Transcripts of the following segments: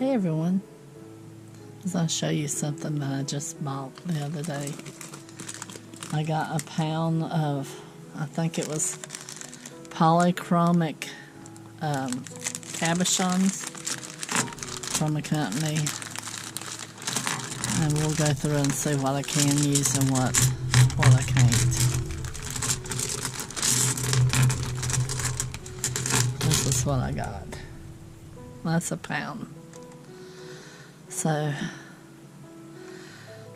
Hey everyone, I was going to show you something that I just bought the other day. I got a pound of, I think it was polychromic cabochons from a company, and we'll go through and see what I can use and what I can't. This is what I got. That's a pound. So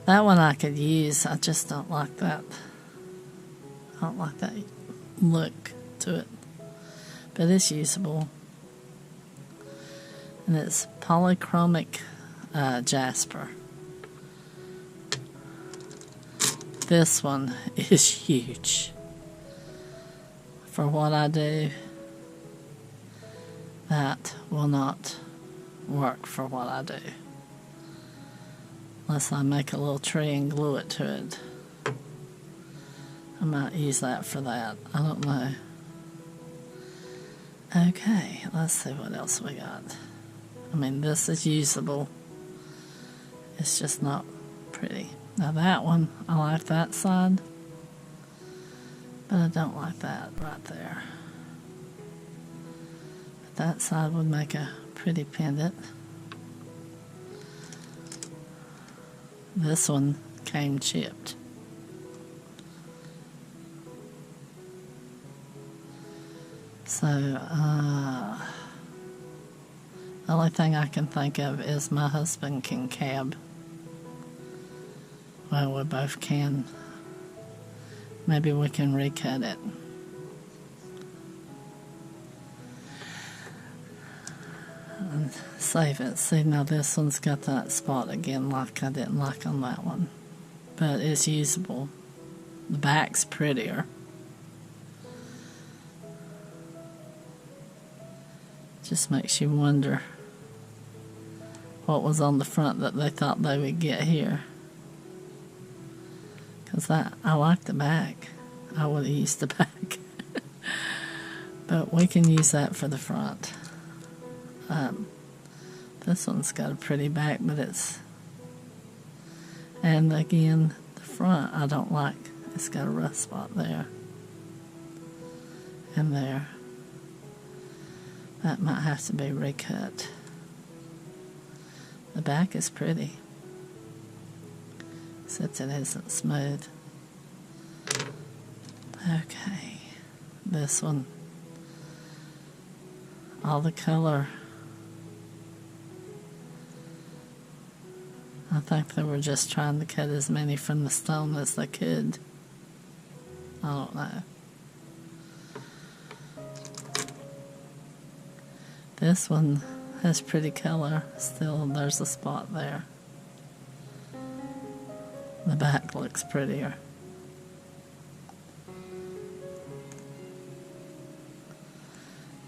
that one I could use. I just don't like that. I don't like that look to it, but it's usable, and it's polychromic jasper. This one is huge for what I do. That will not work for what I do unless I make a little tree and glue it to it. I might use that for that. I don't know. Okay, let's see what else we got. I mean, this is usable. It's just not pretty. Now that one, I like that side, but I don't like that right there. But that side would make a pretty pendant. This one came chipped. So, the only thing I can think of is my husband can cab. Well, we both can. Maybe we can recut it. And save it. See, now this one's got that spot again like I didn't like on that one. But it's usable. The back's prettier. Just makes you wonder what was on the front that they thought they would get here. Because I like the back. I would have used the back. But we can use that for the front. This one's got a pretty back, but it's... And again, the front I don't like. It's got a rough spot there. And there. That might have to be recut. The back is pretty, except it isn't smooth. Okay, this one, all the color. I think they were just trying to cut as many from the stone as they could. I don't know. This one has pretty color. Still, there's a spot there. The back looks prettier.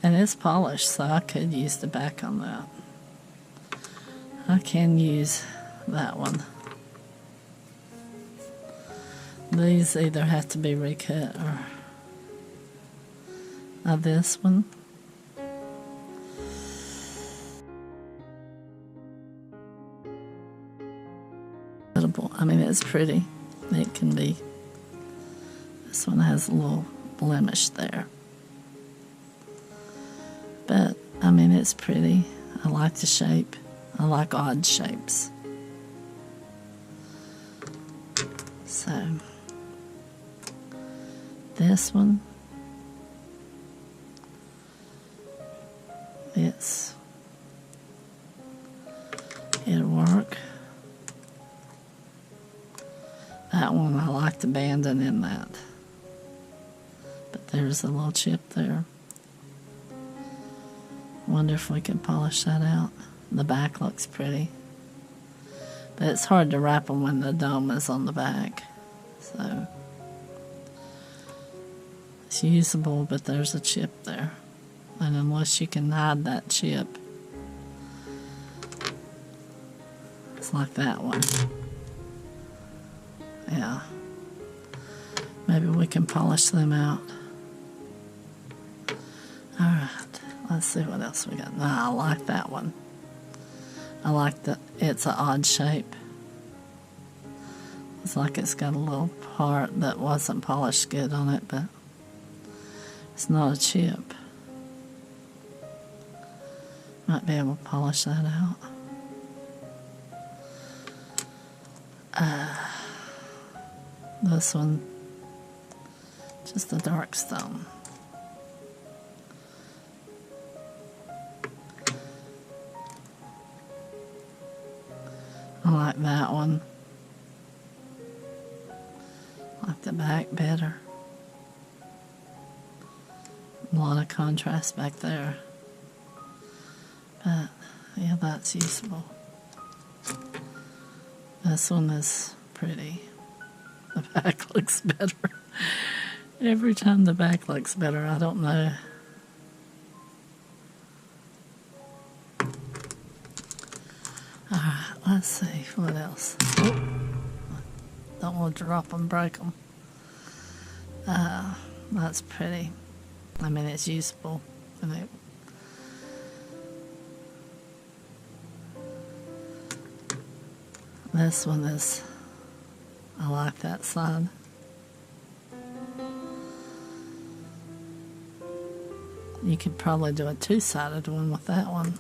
And it's polished, so I could use the back on that. I can use that one. These either have to be recut or... Now this one... I mean, it's pretty. It can be. This one has a little blemish there. But, I mean, it's pretty. I like the shape. I like odd shapes. So, this one, it'll work. That one, I like the banding in that. But there's a little chip there. Wonder if we can polish that out. The back looks pretty. But it's hard to wrap them when the dome is on the back. So, it's usable, but there's a chip there. And unless you can hide that chip, it's like that one. Yeah. Maybe we can polish them out. Alright, let's see what else we got. Nah, I like that one. I like that it's an odd shape. It's like it's got a little part that wasn't polished good on it, but it's not a chip. Might be able to polish that out. This one, just a dark stone. I like that one. I like the back better. A lot of contrast back there. But, yeah, that's useful. This one is pretty. The back looks better. Every time the back looks better, I don't know. Alright, let's see, what else? Oh, don't want to drop them, break them. That's pretty. I mean, it's useful. And this one is, I like that side. You could probably do a two-sided one with that one.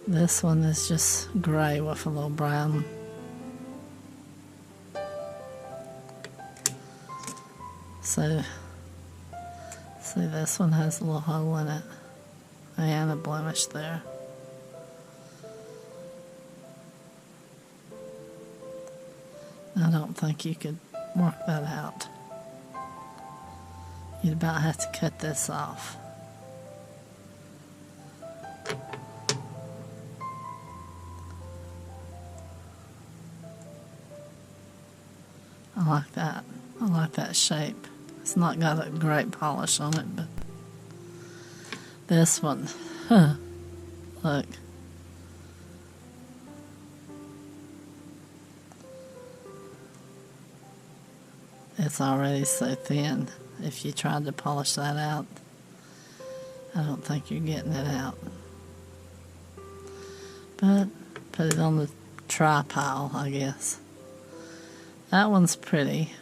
This one is just gray with a little brown. So, see, this one has a little hole in it and a blemish there. I don't think you could work that out. You'd about have to cut this off. I like that. I like that shape. It's not got a great polish on it, but this one, look. It's already so thin. If you tried to polish that out, I don't think you're getting it out. But put it on the try pile, I guess. That one's pretty.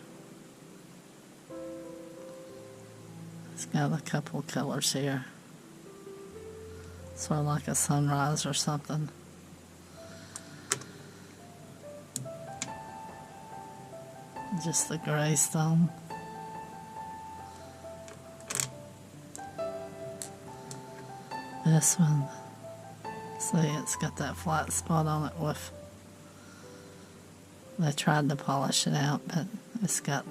It's got a couple colors here. Sort of like a sunrise or something. Just the gray stone. This one, see, it's got that flat spot on it with, they tried to polish it out, but it's got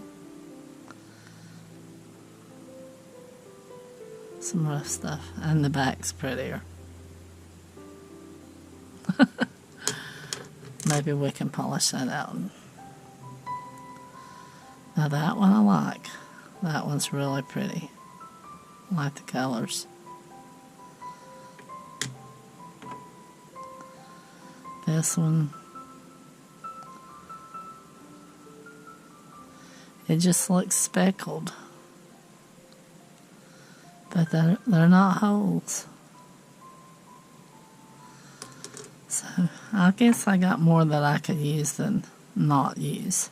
some rough stuff, and the back's prettier. Maybe we can polish that out. Now that one I like. That one's really pretty. I like the colors. This one, it just looks speckled. But they're not holes. So I guess I got more that I could use than not use.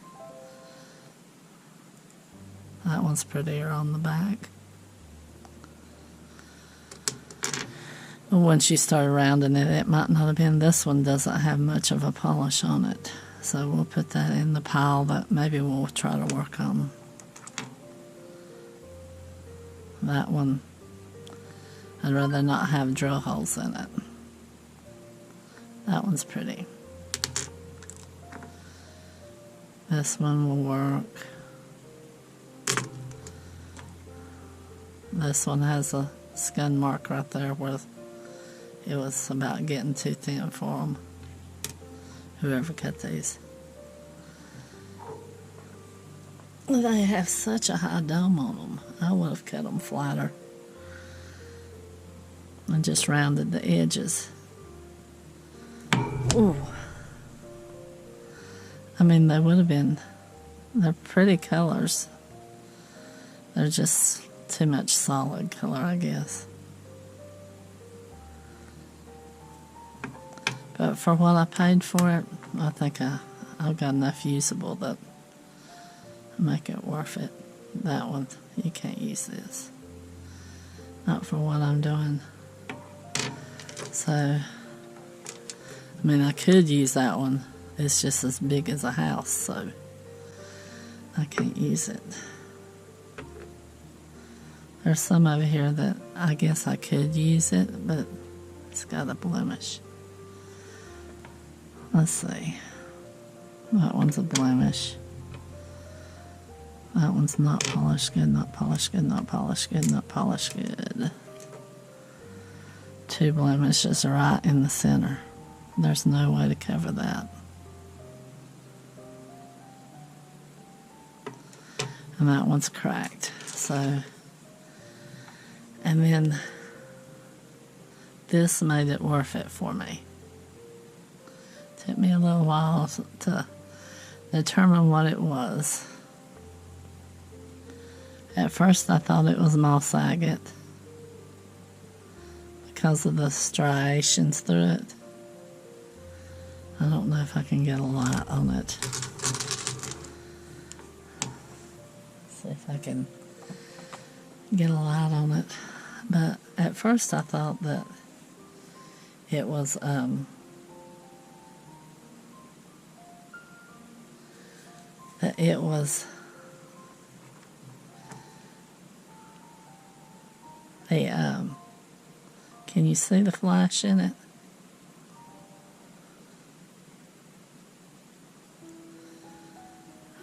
That one's prettier on the back. But once you start rounding it, it might not have been. This one doesn't have much of a polish on it. So we'll put that in the pile that maybe we'll try to work on. That one, I'd rather not have drill holes in it. That one's pretty. This one will work. This one has a skin mark right there where it was about getting too thin for them. Whoever cut these. They have such a high dome on them. I would have cut them flatter and just rounded the edges. Ooh. I mean, they would have been, they're pretty colors. They're just too much solid color, I guess. But for what I paid for it, I think I've got enough usable that make it worth it. That one, you can't use this. Not for what I'm doing. So, I mean, I could use that one. It's just as big as a house, so I can't use it. There's some over here that I guess I could use it, but it's got a blemish. Let's see. That one's a blemish. That one's not polished good, not polished good, not polished good, not polished good. 2 blemishes right in the center. There's no way to cover that. And that one's cracked. So, and then this made it worth it for me. Took me a little while to determine what it was. At first I thought it was moss agate because of the striations through it. I don't know if I can get a light on it. See if I can get a light on it. But at first I thought that it was can you see the flash in it?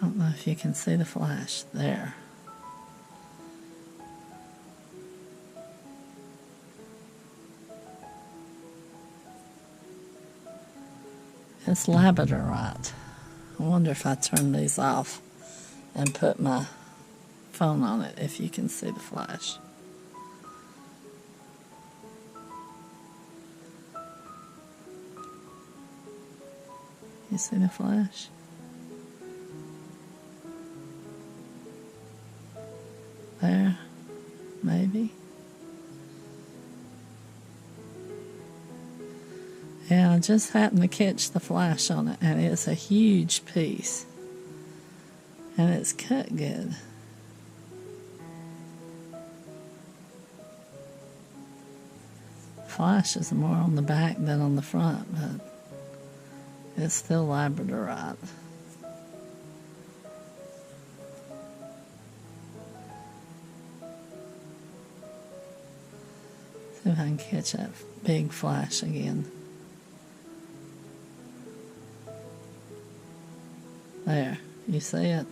I don't know if you can see the flash there. It's labradorite. I wonder if I turn these off and put my phone on it, if you can see the flash. You see the flash? There, maybe. Yeah, I just happened to catch the flash on it, and it's a huge piece. And it's cut good. Flash is more on the back than on the front, but it's still labradorite. See if I can catch that big flash again. There, you see it?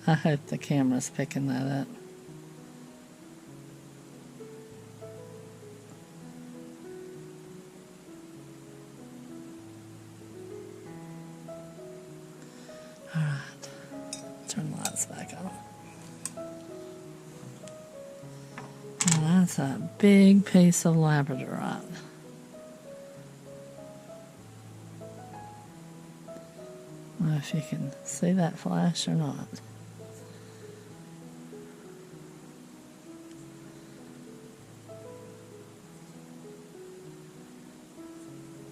I hope the camera's picking that up. Alright, turn the lights back on. Now that's a big piece of labradorite. I don't know if you can see that flash or not.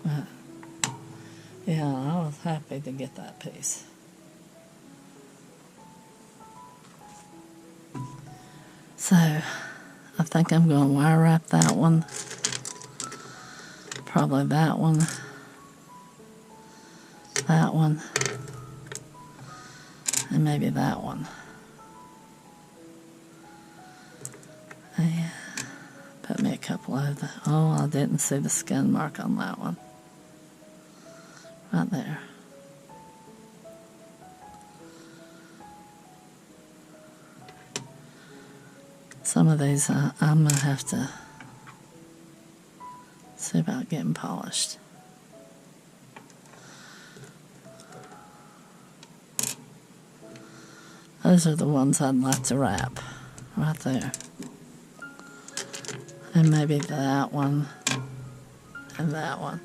But, yeah, I was happy to get that piece. So, I think I'm going to wire wrap that one. Probably that one. That one. And maybe that one. Yeah. Put me a couple of the... Oh, I didn't see the skin mark on that one. Right there. Some of these I'm going to have to see about getting polished. Those are the ones I'd like to wrap, right there. And maybe that one, and that one.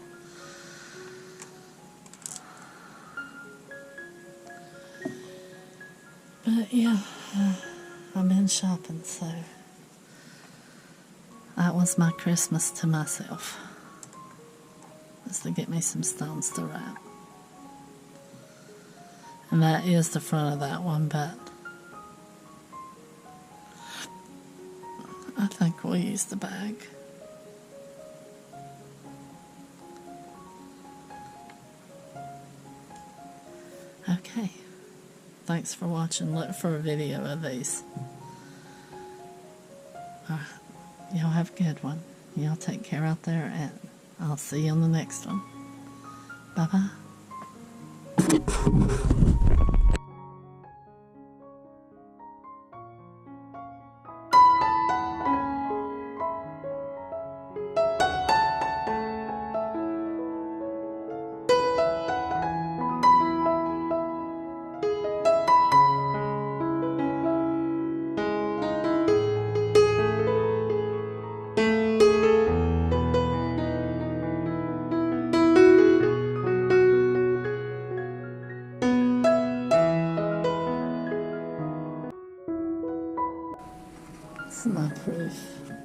But yeah, I've been shopping, so that was my Christmas to myself. is to get me some stones to wrap. And that is the front of that one, but I think we'll use the bag. Okay. Thanks for watching. Look for a video of these. Alright. Y'all have a good one. Y'all take care out there, and I'll see you on the next one. Bye-bye. This is my proof.